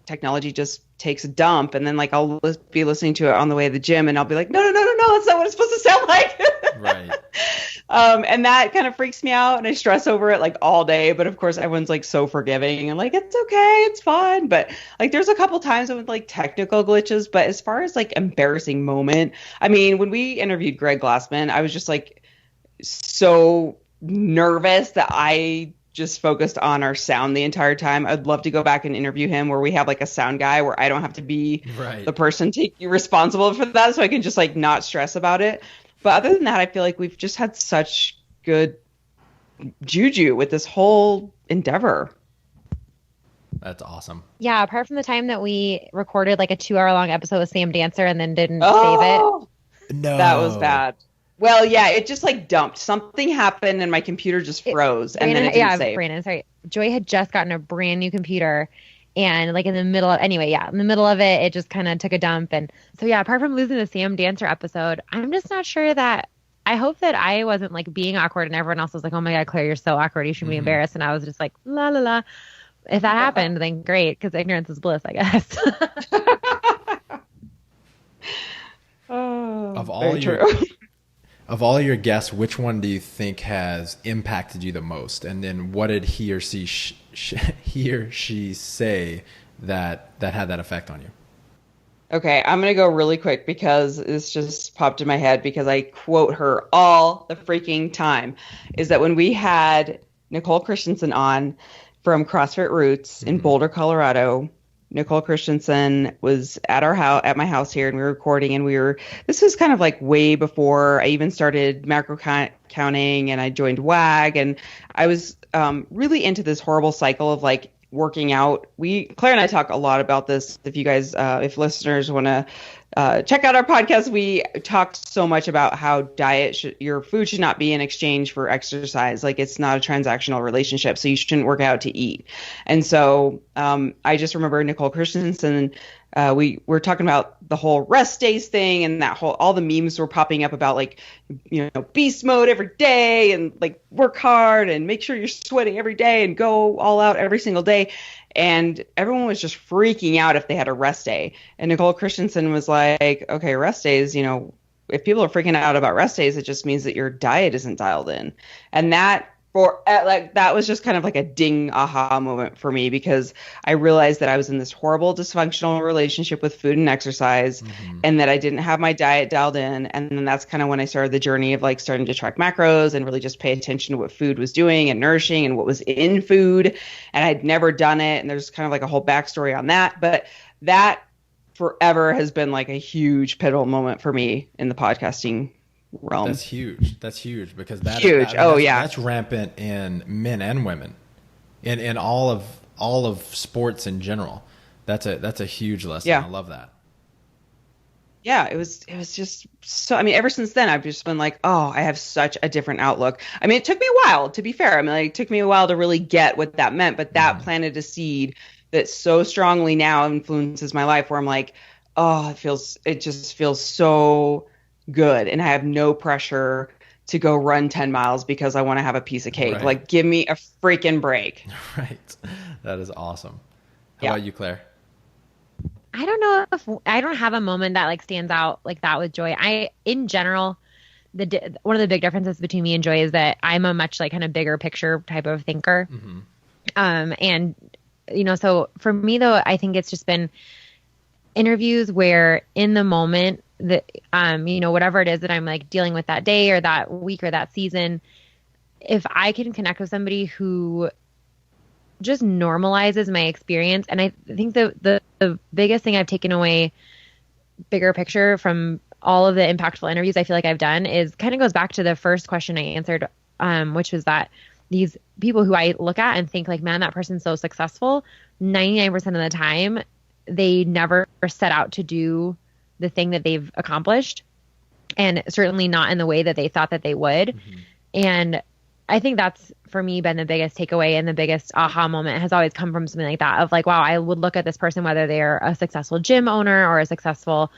technology just takes a dump and then like I'll be listening to it on the way to the gym and I'll be like, no, that's not what it's supposed to sound like. Right. And that kind of freaks me out and I stress over it like all day. But of course everyone's like so forgiving and like, it's okay, it's fine. But like there's a couple times with like technical glitches. But as far as like embarrassing moment, when we interviewed Greg Glassman, I was just like so nervous that I just focused on our sound the entire time. I'd love to go back and interview him where we have like a sound guy where I don't have to be the person responsible for that. So I can just like not stress about it. But other than that, I feel like we've just had such good juju with this whole endeavor. That's awesome. Yeah, apart from the time that we recorded like a 2-hour-long episode with Sam Dancer and then didn't save it. No. That was bad. Well, yeah, it just like dumped. Something happened and my computer just froze and then it didn't save. Brandon, sorry. Joy had just gotten a brand new computer and like in the middle of it, it just kind of took a dump. And so, yeah, apart from losing the Sam Dancer episode, I'm just not sure that I hope that I wasn't like being awkward and everyone else was like, oh my God, Claire, you're so awkward. You shouldn't be embarrassed. And I was just like, la, la, la. If that happened, then great. Cause ignorance is bliss, I guess. Of all your guests, which one do you think has impacted you the most? And then what did he or she say that had that effect on you? Okay, I'm going to go really quick because this just popped in my head because I quote her all the freaking time, is that when we had Nicole Christensen on from CrossFit Roots in Boulder, Colorado, Nicole Christensen was at at my house here and we were recording and this was kind of like way before I even started macro counting and I joined WAG and I was really into this horrible cycle of like working out. Claire and I talk a lot about this. If you guys, if listeners want to check out our podcast, we talk so much about how your food should not be in exchange for exercise. Like it's not a transactional relationship. So you shouldn't work out to eat. And so I just remember Nicole Christensen, we were talking about the whole rest days thing and all the memes were popping up about like, beast mode every day and like work hard and make sure you're sweating every day and go all out every single day. And everyone was just freaking out if they had a rest day. And Nicole Christensen was like, okay, rest days, if people are freaking out about rest days, it just means that your diet isn't dialed in. And that like that was just kind of like a ding aha moment for me, because I realized that I was in this horrible dysfunctional relationship with food and exercise, and that I didn't have my diet dialed in. And then that's kind of when I started the journey of like starting to track macros and really just pay attention to what food was doing and nourishing and what was in food. And I'd never done it. And there's kind of like a whole backstory on that. But that forever has been like a huge pivotal moment for me in the podcasting realm. That's huge. That's huge, because that's rampant in men and women, in all of sports in general. That's a huge lesson. Yeah. I love that. Yeah, it was just so, I mean, ever since then I've just been like, oh, I have such a different outlook. I mean, it took me a while, to be fair. I mean, like, it took me a while to really get what that meant, but that planted a seed that so strongly now influences my life, where I'm like, oh, it just feels so good, and I have no pressure to go run 10 miles because I want to have a piece of cake. Right. Like, give me a freaking break. Right. That is awesome. How about you, Claire? I don't know if I don't have a moment that like stands out like that with Joy. In general, one of the big differences between me and Joy is that I'm a much like kind of bigger picture type of thinker. And so for me though, I think it's just been interviews where in the moment that, whatever it is that I'm like dealing with that day or that week or that season, if I can connect with somebody who just normalizes my experience. And I think the biggest thing I've taken away bigger picture from all of the impactful interviews I feel like I've done is kind of goes back to the first question I answered, which was that these people who I look at and think like, man, that person's so successful, 99% of the time, they never set out to do the thing that they've accomplished, and certainly not in the way that they thought that they would. And I think that's for me been the biggest takeaway, and the biggest aha moment has always come from something like that of like, wow, I would look at this person, whether they're a successful gym owner or a successful,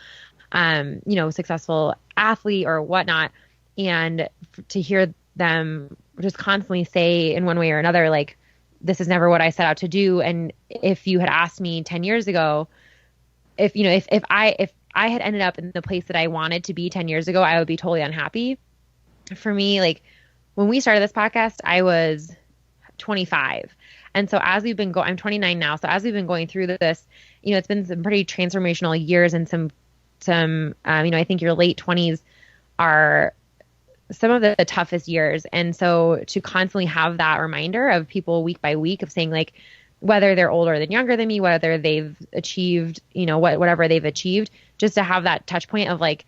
successful athlete or whatnot. And to hear them just constantly say in one way or another, like, this is never what I set out to do. And if you had asked me 10 years ago, if I had ended up in the place that I wanted to be 10 years ago, I would be totally unhappy. For me, like when we started this podcast, I was 25. And so as we've been I'm 29 now. So as we've been going through this, it's been some pretty transformational years, and some I think your late 20s are some of the toughest years. And so to constantly have that reminder of people week by week of saying like, whether they're older than younger than me, whether they've achieved, whatever they've achieved, just to have that touch point of like,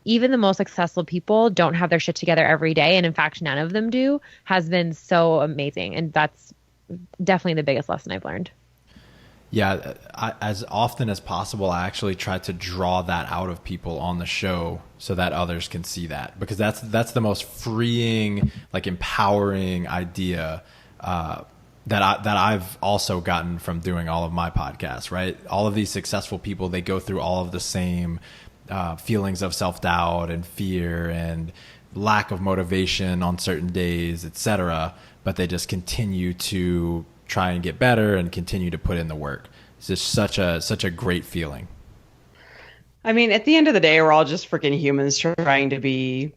even the most successful people don't have their shit together every day. And in fact, none of them do, has been so amazing. And that's definitely the biggest lesson I've learned. Yeah. As often as possible, I actually try to draw that out of people on the show so that others can see that, because that's the most freeing, like empowering idea, that I've also gotten from doing all of my podcasts, right? All of these successful people, they go through all of the same feelings of self-doubt and fear and lack of motivation on certain days, etc. But they just continue to try and get better and continue to put in the work. It's just such a great feeling. I mean, at the end of the day, we're all just freaking humans trying to be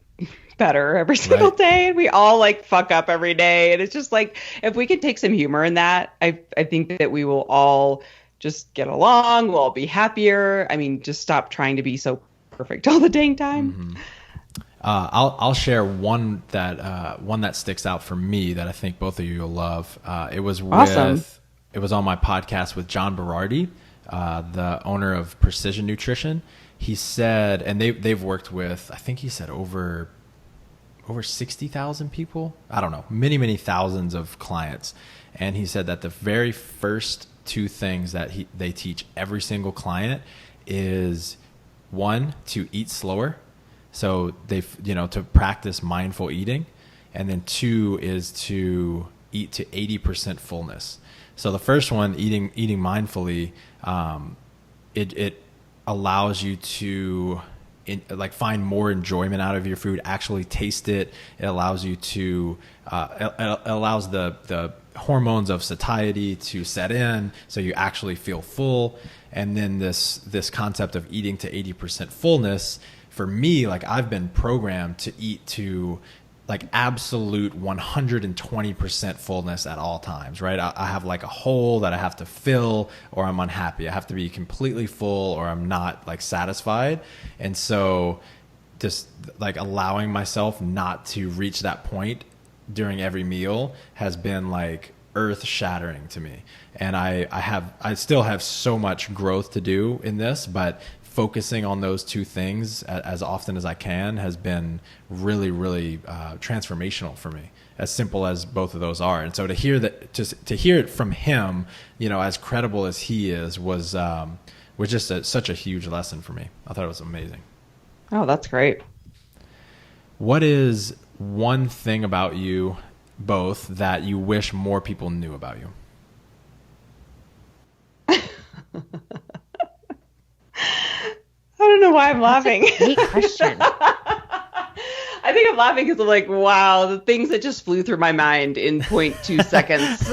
better every single day, and we all like fuck up every day, and it's just like, if we can take some humor in that, I think that we will all just get along, we'll all be happier. I mean, just stop trying to be so perfect all the dang time. I'll share one that sticks out for me that I think both of you will love. It was on my podcast with John Berardi, the owner of Precision Nutrition. He said, and they've worked with, I think he said over 60,000 people. I don't know, many thousands of clients. And he said that the very first two things that they teach every single client is, one, to eat slower. So to practice mindful eating. And then two is to eat to 80% fullness. So the first one, eating mindfully, it allows you to find more enjoyment out of your food, actually taste it. It allows you to, it allows the hormones of satiety to set in, so you actually feel full. And then this concept of eating to 80% fullness, for me, like I've been programmed to eat to like absolute 120% fullness at all times, right? I have like a hole that I have to fill, or I'm unhappy. I have to be completely full or I'm not like satisfied. And so just like allowing myself not to reach that point during every meal has been like earth shattering to me. And I still have so much growth to do in this, but focusing on those two things as often as I can has been really, really transformational for me, as simple as both of those are. And so to hear that, just to hear it from him, you know, as credible as he is, was just such a huge lesson for me. I thought it was amazing. Oh, that's great. What is one thing about you both that you wish more people knew about you? I don't know why I'm laughing. Great question. I think I'm laughing because I'm like, wow, the things that just flew through my mind in 0.2 seconds.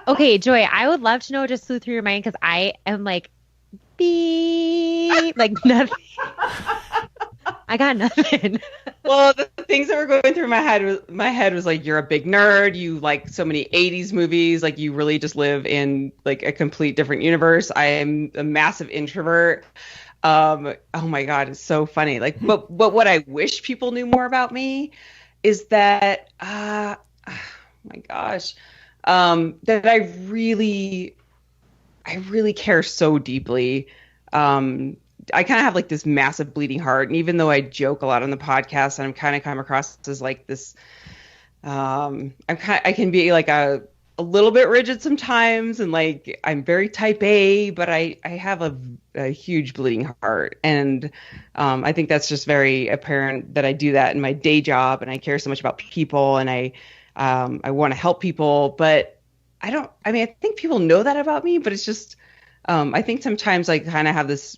Okay, Joy, I would love to know what just flew through your mind, because I am like, beep, like nothing. I got nothing. Well, the things that were going through my head was like, you're a big nerd. You like so many 80s movies. Like, you really just live in like a complete different universe. I am a massive introvert. Oh my God, it's so funny. Like, but what I wish people knew more about me is that, oh my gosh, that I really care so deeply. I kind of have like this massive bleeding heart. And even though I joke a lot on the podcast and I'm kind of come across as like this, I can be like a little bit rigid sometimes. And like, I'm very type A, but I have a huge bleeding heart. And, I think that's just very apparent that I do that in my day job, and I care so much about people, and I want to help people, but I think people know that about me, but it's just, I think sometimes I kind of have this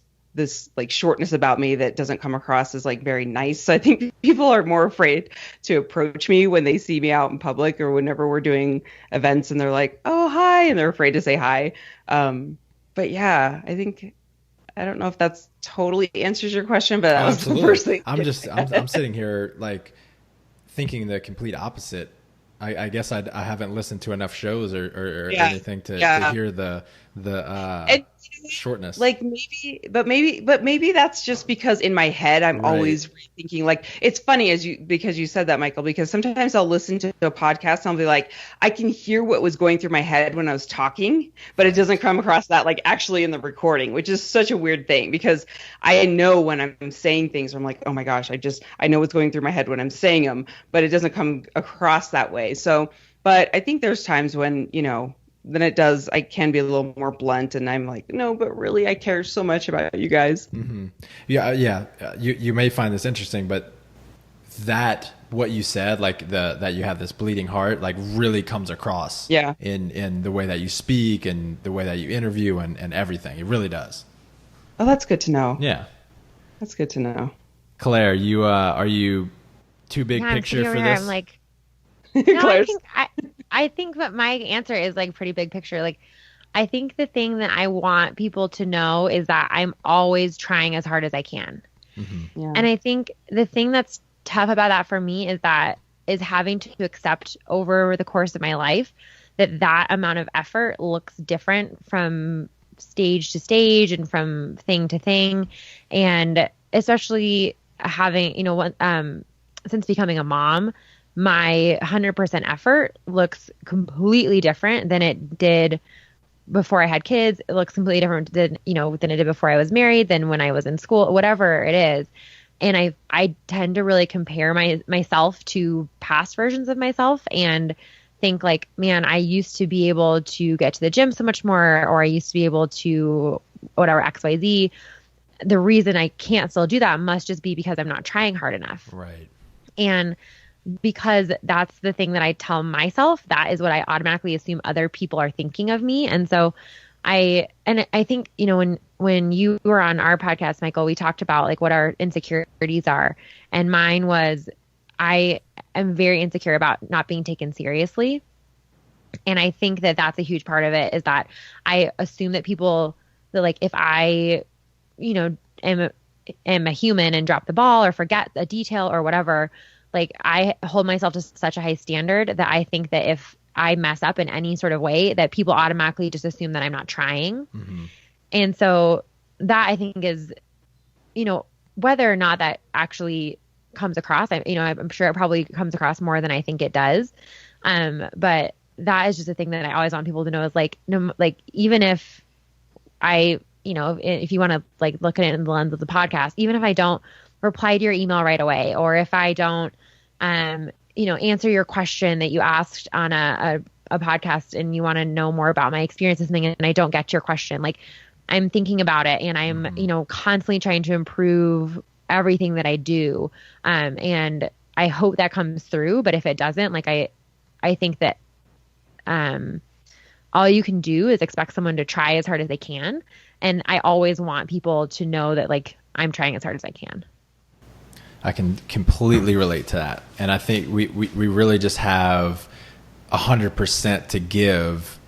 like shortness about me that doesn't come across as like very nice. So I think people are more afraid to approach me when they see me out in public or whenever we're doing events, and they're like, oh, hi. And they're afraid to say hi. But yeah, I don't know if that's totally answers your question, but that was the first thing. I'm sitting here like thinking the complete opposite. I guess I haven't listened to enough shows or anything to hear the shortness. Like maybe that's just because in my head I'm always thinking, like, it's funny because you said that, Michael, because sometimes I'll listen to a podcast and I'll be like, I can hear what was going through my head when I was talking, but it doesn't come across that like actually in the recording, which is such a weird thing, because I know when I'm saying things, I'm like, oh my gosh, I know what's going through my head when I'm saying them, but it doesn't come across that way. So, but I think there's times when, you know, then I can be a little more blunt, and I'm like, no, but really I care so much about you guys. Mm-hmm. Yeah. You may find this interesting, but that what you said, like that you have this bleeding heart, like really comes across in the way that you speak and the way that you interview and everything. It really does. Oh, that's good to know. Yeah. That's good to know. Claire, you are you too big picture for this? I'm like, no, I think that my answer is like pretty big picture. Like, I think the thing that I want people to know is that I'm always trying as hard as I can. Mm-hmm. Yeah. And I think the thing that's tough about that for me is having to accept over the course of my life that amount of effort looks different from stage to stage and from thing to thing. And especially having, you know, since becoming a mom, my 100% effort looks completely different than it did before I had kids. It looks completely different than it did before I was married, than when I was in school, whatever it is. And I tend to really compare myself to past versions of myself and think like, man, I used to be able to get to the gym so much more, or I used to be able to whatever, XYZ. The reason I can't still do that must just be because I'm not trying hard enough. Right. And because that's the thing that I tell myself, that is what I automatically assume other people are thinking of me. And so I think, you know, when you were on our podcast, Michael, we talked about like what our insecurities are. And mine was, I am very insecure about not being taken seriously. And I think that that's a huge part of it, is that I assume that people, that like, if I, you know, am am a human and drop the ball or forget a detail or whatever, like I hold myself to such a high standard that I think that if I mess up in any sort of way, that people automatically just assume that I'm not trying. Mm-hmm. And so that I think is, whether or not that actually comes across, I'm sure it probably comes across more than I think it does. But that is just a thing that I always want people to know is like, no, like even if I, if you want to like look at it in the lens of the podcast, even if I don't reply to your email right away, or if I don't, answer your question that you asked on a podcast and you want to know more about my experience with something and I don't get your question, like I'm thinking about it and I'm, constantly trying to improve everything that I do. And I hope that comes through, but if it doesn't, like I think that, all you can do is expect someone to try as hard as they can. And I always want people to know that like I'm trying as hard as I can. I can completely relate to that. And I think we really just have 100% to give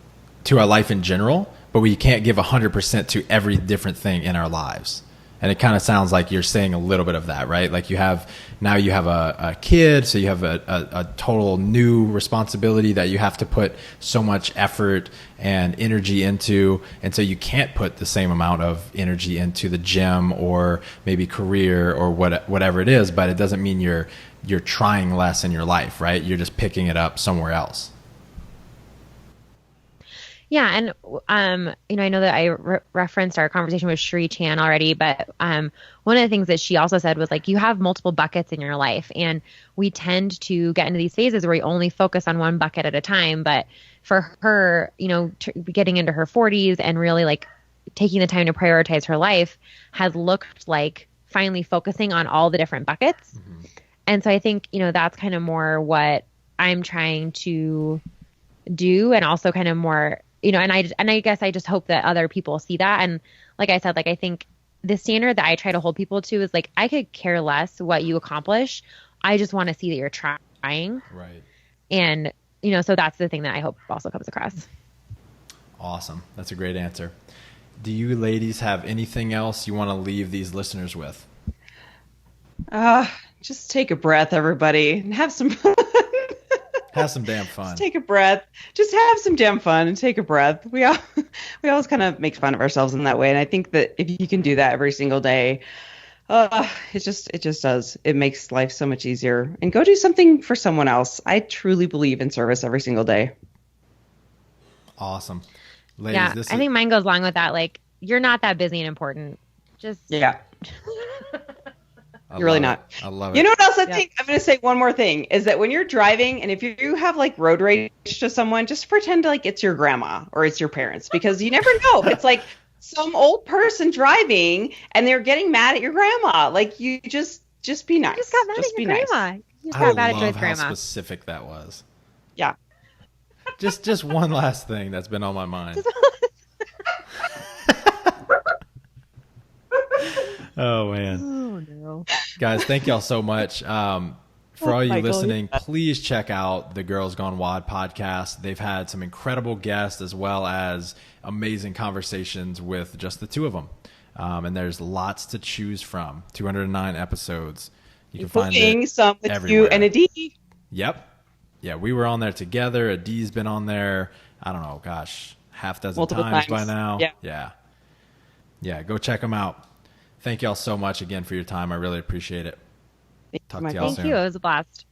to our life in general, but we can't give 100% to every different thing in our lives. And it kind of sounds like you're saying a little bit of that, right? Like you have a kid, so you have a total new responsibility that you have to put so much effort and energy into. And so you can't put the same amount of energy into the gym or maybe career or whatever it is, but it doesn't mean you're trying less in your life, right? You're just picking it up somewhere else. Yeah. And, I know that I referenced our conversation with Sheree Chan already, but one of the things that she also said was like, you have multiple buckets in your life and we tend to get into these phases where you only focus on one bucket at a time. But for her, getting into her 40s and really like taking the time to prioritize her life has looked like finally focusing on all the different buckets. Mm-hmm. And so I think, that's kind of more what I'm trying to do, and also kind of more, and I guess I just hope that other people see that. And like I said, like, I think the standard that I try to hold people to is like, I could care less what you accomplish. I just want to see that you're trying. Right. And, so that's the thing that I hope also comes across. Awesome. That's a great answer. Do you ladies have anything else you want to leave these listeners with? Just take a breath, everybody, and have some fun. Have some damn fun. Just take a breath. Just have some damn fun and take a breath. We always kind of make fun of ourselves in that way. And I think that if you can do that every single day, it just does. It makes life so much easier. And go do something for someone else. I truly believe in service every single day. Awesome. Ladies, I think mine goes along with that. Like, you're not that busy and important. Just. Yeah. You're really not. I love it. You know what else I think? I'm going to say one more thing is that when you're driving and if you have like road rage to someone, just pretend like it's your grandma or it's your parents, because you never know. It's like some old person driving and they're getting mad at your grandma. Like you just be nice. You just got mad at your grandma. You just got mad at Joy's grandma. How specific that was. Yeah. Just one last thing that's been on my mind. Oh man. Oh no. Guys, thank y'all so much. For all you listening, please check out the Girls Gone WOD podcast. They've had some incredible guests as well as amazing conversations with just the two of them. And there's lots to choose from. 209 episodes. You can find it some with everywhere. You and a D. Yep. Yeah, we were on there together. A D's been on there, I don't know, gosh, half dozen times by now. Yeah, go check them out. Thank y'all so much again for your time. I really appreciate it. Talk to y'all soon. Thank you. It was a blast.